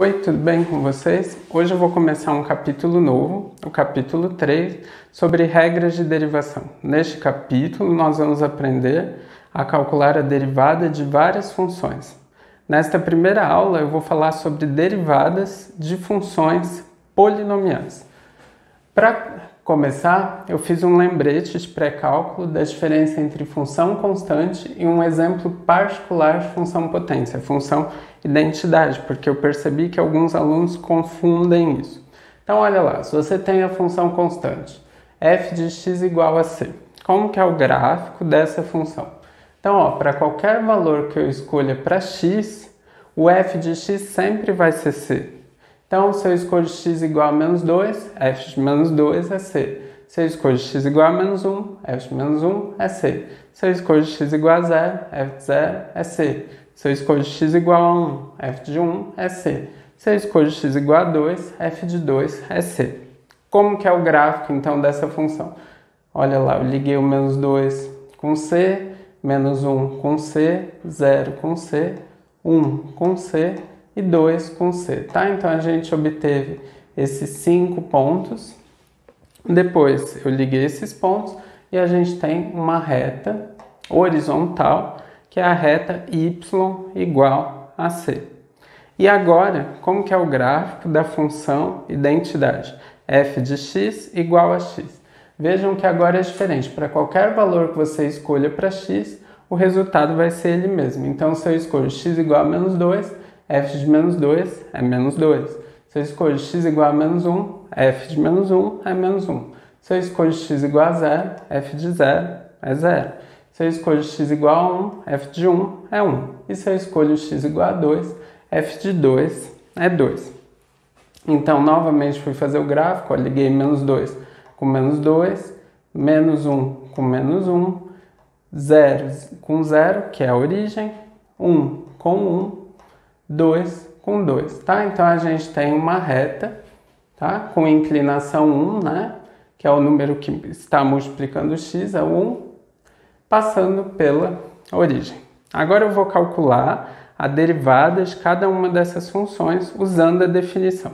Oi, tudo bem com vocês? Hoje eu vou começar um capítulo novo, o capítulo 3, sobre regras de derivação. Neste capítulo, nós vamos aprender a calcular a derivada de várias funções. Nesta primeira aula, eu vou falar sobre derivadas de funções polinomiais. Para começar, eu fiz um lembrete de pré-cálculo da diferença entre função constante e um exemplo particular de função potência, função identidade, porque eu percebi que alguns alunos confundem isso. Então, olha lá, se você tem a função constante, f de x igual a c, como que é o gráfico dessa função? Então, para qualquer valor que eu escolha para x, o f de x sempre vai ser c. Então, se eu escolho x igual a menos 2, f de menos 2 é c. Se eu escolho x igual a menos 1, f de menos 1 é c. Se eu escolho x igual a 0, f de 0 é c. Se eu escolho x igual a 1, f de 1 é c. Se eu escolho x igual a 2, f de 2 é c. Como que é o gráfico, então, dessa função? Olha lá, eu liguei o menos 2 com c, menos 1 com c, 0 com c, 1 com c e 2 com c, tá? Então, a gente obteve esses 5 pontos. Depois, eu liguei esses pontos e a gente tem uma reta horizontal, que é a reta y igual a c. E agora, como que é o gráfico da função identidade? F de x igual a x. Vejam que agora é diferente. Para qualquer valor que você escolha para x, o resultado vai ser ele mesmo. Então, se eu escolho x igual a menos 2, f de menos 2 é menos 2. Se eu escolho x igual a menos 1, f de menos 1 é menos 1. Se eu escolho x igual a 0, f de 0 é 0. Se eu escolho x igual a 1, f de 1 é 1. E se eu escolho x igual a 2, f de 2 é 2. Então, novamente, fui fazer o gráfico, liguei menos 2 com menos 2, menos 1 com menos 1, 0 com 0, que é a origem, 1 com 1, 2 com 2, tá? Então, a gente tem uma reta, tá? Com inclinação 1, né? Que é o número que está multiplicando o x, é o 1, passando pela origem. Agora eu vou calcular a derivada de cada uma dessas funções usando a definição.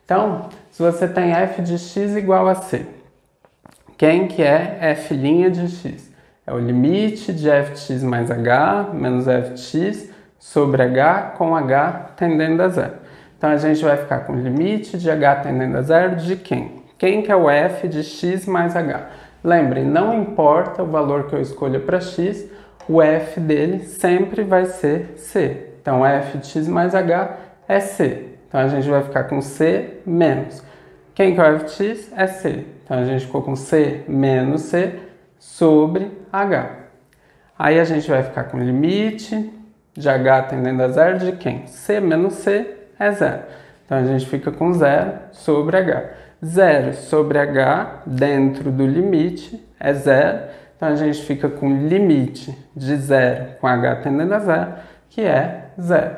Então, se você tem f de x igual a c, quem que é f' de x? É o limite de f de x mais h menos f de x sobre h com h tendendo a zero. Então, a gente vai ficar com o limite de h tendendo a zero de quem? Quem que é o f de x mais h? Lembrem, não importa o valor que eu escolha para x, o f dele sempre vai ser c. Então, f de x mais h é c. Então, a gente vai ficar com c menos. Quem que é o f de x? É c. Então, a gente ficou com c menos c sobre h. Aí, a gente vai ficar com o limite de h tendendo a zero de quem? C menos c é zero. Então, a gente fica com 0 sobre h. 0 sobre h dentro do limite é 0. Então, a gente fica com limite de 0 com h tendendo a 0, que é 0.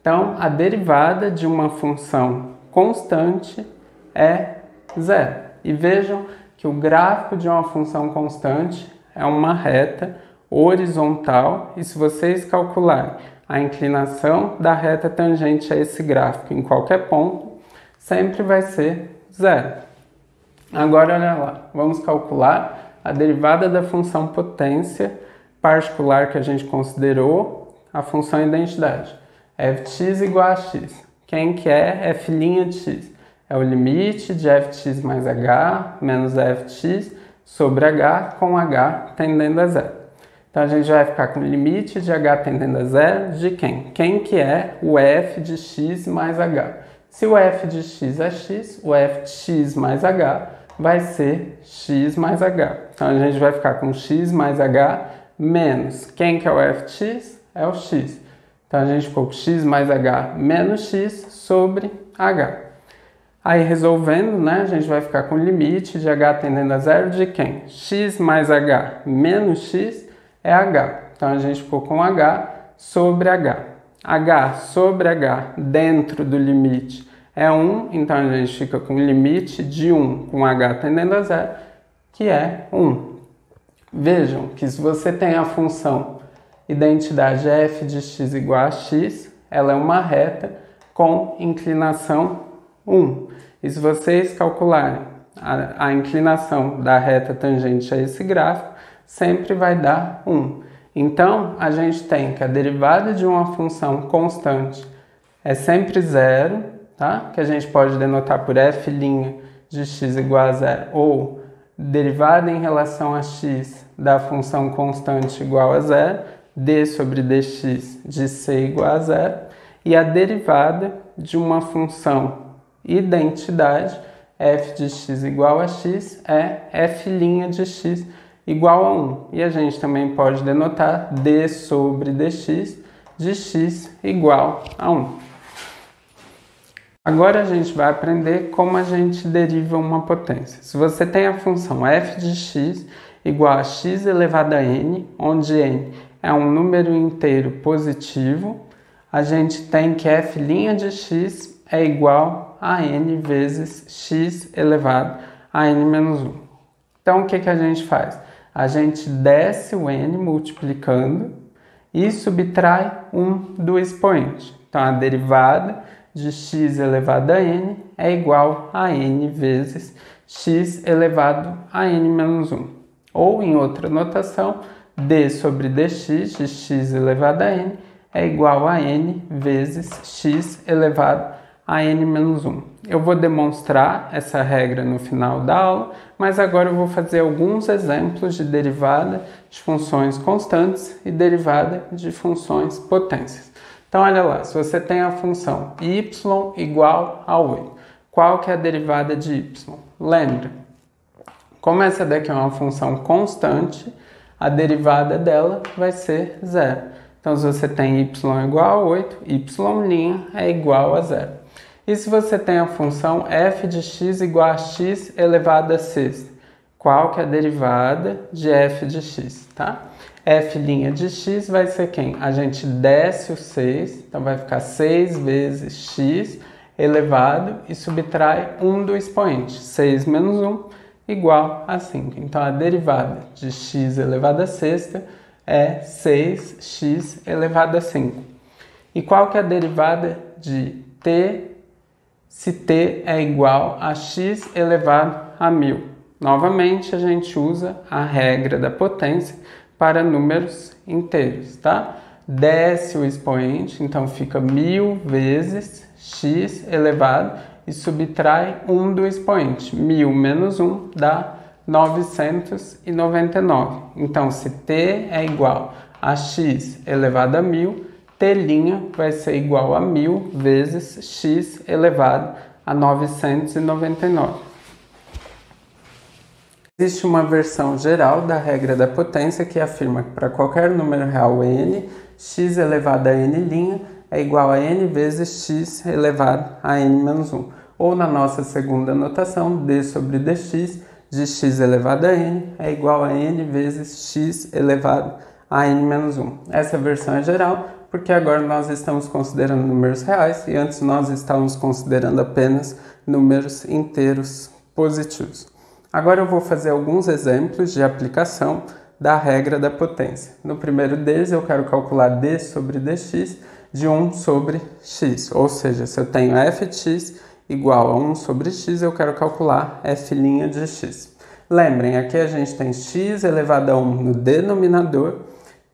Então, a derivada de uma função constante é 0. E vejam que o gráfico de uma função constante é uma reta horizontal. E se vocês calcularem a inclinação da reta tangente a esse gráfico em qualquer ponto, sempre vai ser 0. Agora, olha lá, vamos calcular a derivada da função potência particular que a gente considerou, a função identidade. f de x igual a x. Quem que é f' de x? É o limite de f de x mais h menos f de x sobre h com h tendendo a zero. Então, a gente vai ficar com o limite de h tendendo a zero de quem? Quem que é o f de x mais h? Se o f de x é x, o f de x mais h vai ser x mais h. Então, a gente vai ficar com x mais h menos. Quem que é o f de x? É o x. Então, a gente ficou com x mais h menos x sobre h. Aí, resolvendo, né, a gente vai ficar com o limite de h tendendo a zero de quem? X mais h menos x é h. Então, a gente ficou com h sobre h. h sobre h dentro do limite é 1, então a gente fica com o limite de 1 com h tendendo a zero, que é 1. Vejam que se você tem a função identidade f de x igual a x, ela é uma reta com inclinação 1. E se vocês calcularem a inclinação da reta tangente a esse gráfico, sempre vai dar 1. Então, a gente tem que a derivada de uma função constante é sempre zero, tá? Que a gente pode denotar por f' de x igual a zero, ou derivada em relação a x da função constante igual a zero, d sobre dx de c igual a zero, e a derivada de uma função identidade f de x igual a x é f' de x igual a 1. E a gente também pode denotar d sobre dx de x igual a 1. Agora a gente vai aprender como a gente deriva uma potência. Se você tem a função f de x igual a x elevado a n, onde n é um número inteiro positivo, a gente tem que f' de x é igual a n vezes x elevado a n menos 1. Então o que a gente faz? A gente desce o n multiplicando e subtrai 1 do expoente. Então a derivada de x elevado a n é igual a n vezes x elevado a n menos 1. Ou, em outra notação, d sobre dx de x elevado a n é igual a n vezes x elevado a n menos 1. Eu vou demonstrar essa regra no final da aula, mas agora eu vou fazer alguns exemplos de derivada de funções constantes e derivada de funções potências. Então, olha lá, se você tem a função y igual a 8, qual que é a derivada de y? Lembra, como essa daqui é uma função constante, a derivada dela vai ser zero. Então, se você tem y igual a 8, y' é igual a zero. E se você tem a função f de x igual a x elevado a sexta, qual que é a derivada de f de x, tá? F' de x vai ser quem? A gente desce o 6, então vai ficar 6 vezes x elevado e subtrai 1 do expoente. 6 menos 1 igual a 5. Então a derivada de x elevado a sexta é 6x elevado a 5. E qual que é a derivada de t se t é igual a x elevado a 1000? Novamente a gente usa a regra da potência para números inteiros, tá? Desce o expoente, então fica 1000 vezes x elevado e subtrai 1 do expoente. 1000 menos 1 dá 999. Então, se t é igual a x elevado a 1000, t' vai ser igual a 1000 vezes x elevado a 999. Existe uma versão geral da regra da potência que afirma que para qualquer número real n, x elevado a n' é igual a n vezes x elevado a n menos 1. Ou na nossa segunda notação, d sobre dx de x elevado a n é igual a n vezes x elevado a n menos 1. Essa versão é geral porque agora nós estamos considerando números reais e antes nós estávamos considerando apenas números inteiros positivos. Agora eu vou fazer alguns exemplos de aplicação da regra da potência. No primeiro deles eu quero calcular d sobre dx de 1 sobre x, ou seja, se eu tenho f de x igual a 1 sobre x, eu quero calcular f' de x. Lembrem, aqui a gente tem x elevado a 1 no denominador.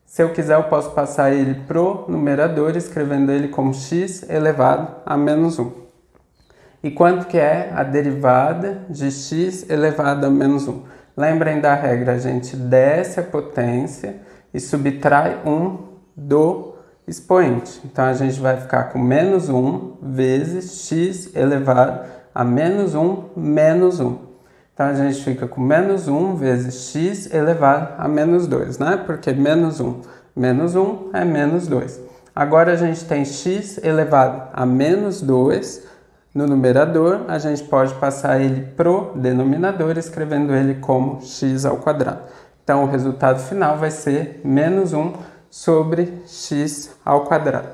Se eu quiser, eu posso passar ele pro numerador, escrevendo ele como x elevado a menos 1. E quanto que é a derivada de x elevado a menos 1? Lembrem da regra, a gente desce a potência e subtrai 1 do expoente. Então, a gente vai ficar com menos 1 vezes x elevado a menos 1 menos 1. Então, a gente fica com menos 1 vezes x elevado a menos 2, né? Porque menos 1 é menos 2. Agora, a gente tem x elevado a menos 2 no numerador. A gente pode passar ele pro denominador, escrevendo ele como x ao quadrado. Então, o resultado final vai ser menos 1 sobre x ao quadrado.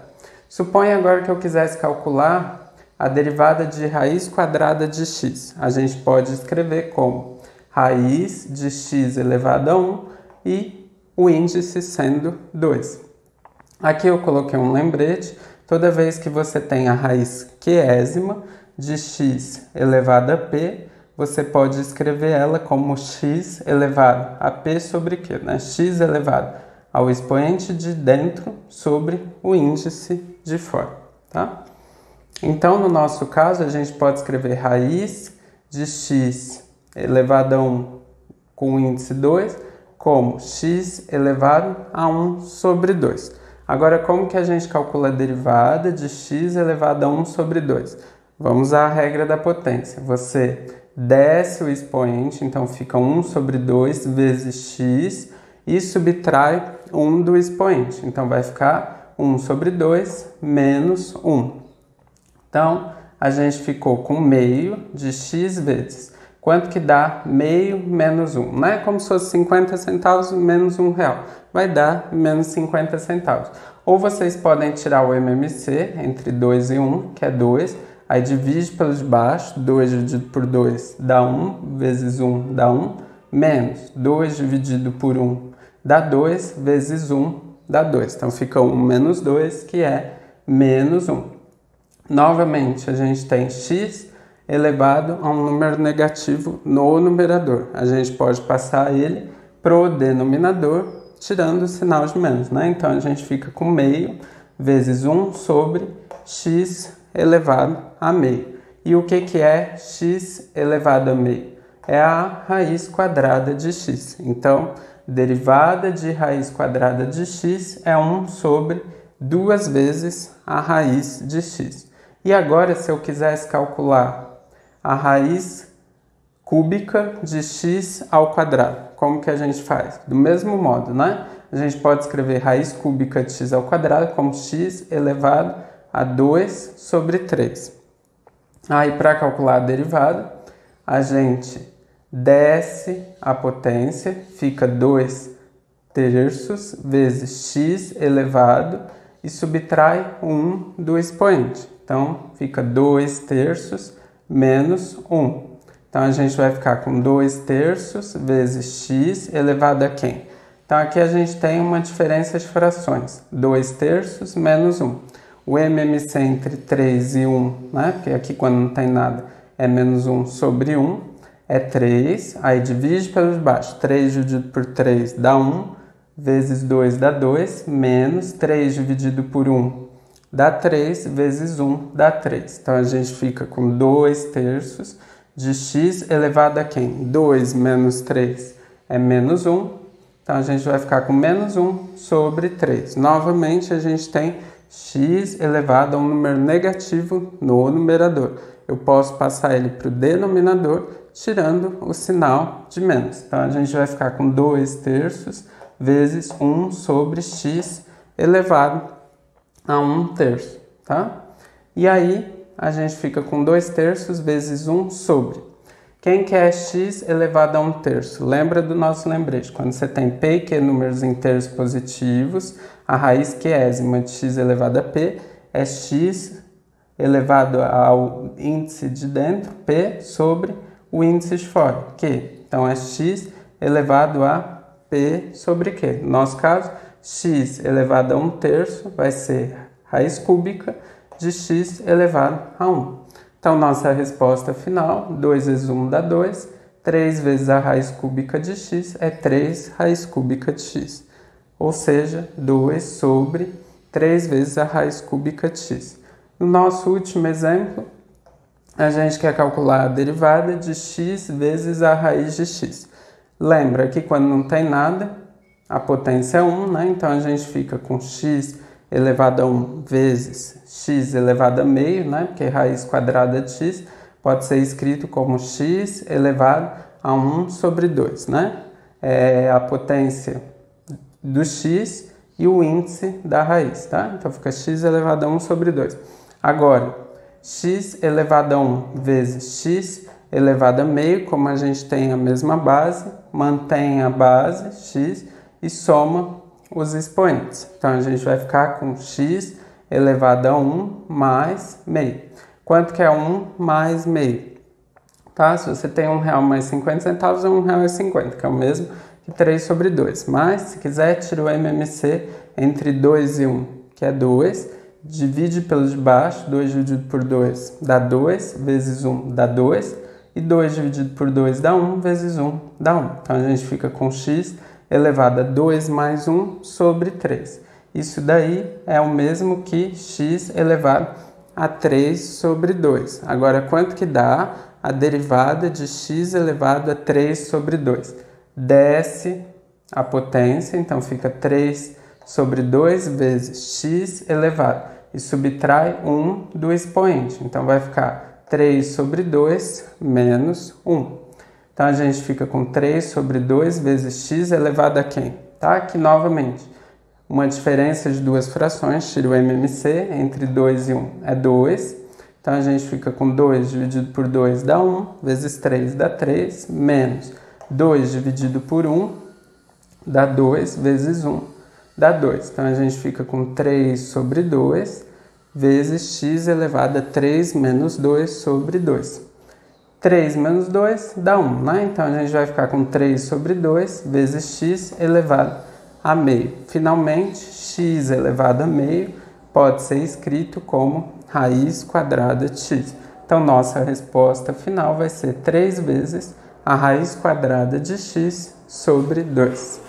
Suponha agora que eu quisesse calcular a derivada de raiz quadrada de x. A gente pode escrever como raiz de x elevado a 1 e o índice sendo 2. Aqui eu coloquei um lembrete toda vez que você tem a raiz quiésima de x elevado a p, você pode escrever ela como x elevado a p sobre q, né? X elevado ao expoente de dentro sobre o índice de fora, tá? Então, no nosso caso, a gente pode escrever raiz de x elevado a 1 com o índice 2 como x elevado a 1 sobre 2. Agora, como que a gente calcula a derivada de x elevado a 1 sobre 2? Vamos à regra da potência. Você desce o expoente, então fica 1 sobre 2 vezes x e subtrai 1 do expoente. Então, vai ficar 1 sobre 2 menos 1. Então, a gente ficou com meio de x vezes. Quanto que dá meio menos 1? Não é como se fosse 50 centavos menos R$1. Vai dar menos 50 centavos. Ou vocês podem tirar o MMC entre 2 e 1, que é 2. Aí divide pelos de baixo. 2 dividido por 2 dá 1, vezes 1 dá 1. Menos 2 dividido por 1 dá 2, vezes 1 dá 2. Então, fica 1 menos 2, que é menos 1. Novamente, a gente tem x elevado a um número negativo no numerador. A gente pode passar ele para o denominador, tirando o sinal de menos, né? Então, a gente fica com meio vezes 1 sobre x elevado a meio. E o que é x elevado a meio? É a raiz quadrada de x. Então, derivada de raiz quadrada de x é 1 sobre 2 vezes a raiz de x. E agora, se eu quisesse calcular a raiz cúbica de x ao quadrado, como que a gente faz? Do mesmo modo, né? A gente pode escrever raiz cúbica de x ao quadrado como x elevado a 2 sobre 3. Aí, para calcular a derivada, a gente desce a potência, fica 2 terços vezes x elevado e subtrai 1 do expoente. Então, fica 2 terços menos 1. Então, a gente vai ficar com 2 terços vezes x elevado a quem? Então, aqui a gente tem uma diferença de frações. 2 terços menos 1. O MMC entre 3 e 1, né? Porque aqui quando não tem nada é menos 1 sobre 1. É 3. Aí divide pelos baixos. 3 dividido por 3 dá 1. Vezes 2 dá 2. Menos 3 dividido por 1 dá 3, vezes 1 dá 3. Então, a gente fica com 2 terços de x elevado a quem? 2 menos 3 é menos 1. Então, a gente vai ficar com menos 1 sobre 3. Novamente, a gente tem x elevado a um número negativo no numerador. Eu posso passar ele para o denominador, tirando o sinal de menos. Então, a gente vai ficar com 2 terços vezes 1 sobre x elevado a 1 terço, tá? E aí, a gente fica com 2 terços vezes 1 sobre. Quem que é x elevado a 1 terço? Lembra do nosso lembrete. Quando você tem p e q números inteiros positivos, a raiz quiésima de x elevado a p é x elevado ao índice de dentro, p, sobre o índice de fora, q. Então, é x elevado a p sobre q. No nosso caso, x elevado a 1 terço vai ser raiz cúbica de x elevado a 1. Então, nossa resposta final, 2 vezes 1 dá 2, 3 vezes a raiz cúbica de x é 3 raiz cúbica de x. Ou seja, 2 sobre 3 vezes a raiz cúbica de x. No nosso último exemplo, a gente quer calcular a derivada de x vezes a raiz de x. Lembra que quando não tem nada, a potência é 1, né? Então, a gente fica com x elevado a 1 vezes x elevado a meio, né? Porque raiz quadrada de x pode ser escrito como x elevado a 1 sobre 2, né? É a potência do x e o índice da raiz, tá? Então, fica x elevado a 1 sobre 2. Agora, x elevado a 1 vezes x elevado a meio, como a gente tem a mesma base, mantém a base x e soma os expoentes. Então, a gente vai ficar com x elevado a 1 mais meio. Quanto que é 1 mais meio? Tá? Se você tem R$1 mais 50 centavos, é R$1,50, que é o mesmo que 3 sobre 2. Mas, se quiser, tira o MMC entre 2 e 1, que é 2. divide pelo de baixo, 2 dividido por 2 dá 2, vezes 1 dá 2, e 2 dividido por 2 dá 1, vezes 1 dá 1. Então, a gente fica com x elevado a 2 mais 1 sobre 3. Isso daí é o mesmo que x elevado a 3 sobre 2. Agora, quanto que dá a derivada de x elevado a 3 sobre 2? Desce a potência, então fica 3 sobre 2 vezes x elevado. E subtrai 1 do expoente. Então, vai ficar 3 sobre 2 menos 1. Então, a gente fica com 3 sobre 2 vezes x elevado a quem? Tá? Aqui novamente, uma diferença de duas frações, tira o MMC, entre 2 e 1 é 2. Então, a gente fica com 2 dividido por 2 dá 1, vezes 3 dá 3, menos 2 dividido por 1 dá 2, vezes 1 dá 2. Então, a gente fica com 3 sobre 2, vezes x elevado a 3 menos 2 sobre 2. 3 menos 2 dá 1, né? Então, a gente vai ficar com 3 sobre 2 vezes x elevado a meio. Finalmente, x elevado a meio pode ser escrito como raiz quadrada de x. Então, nossa resposta final vai ser 3 vezes a raiz quadrada de x sobre 2.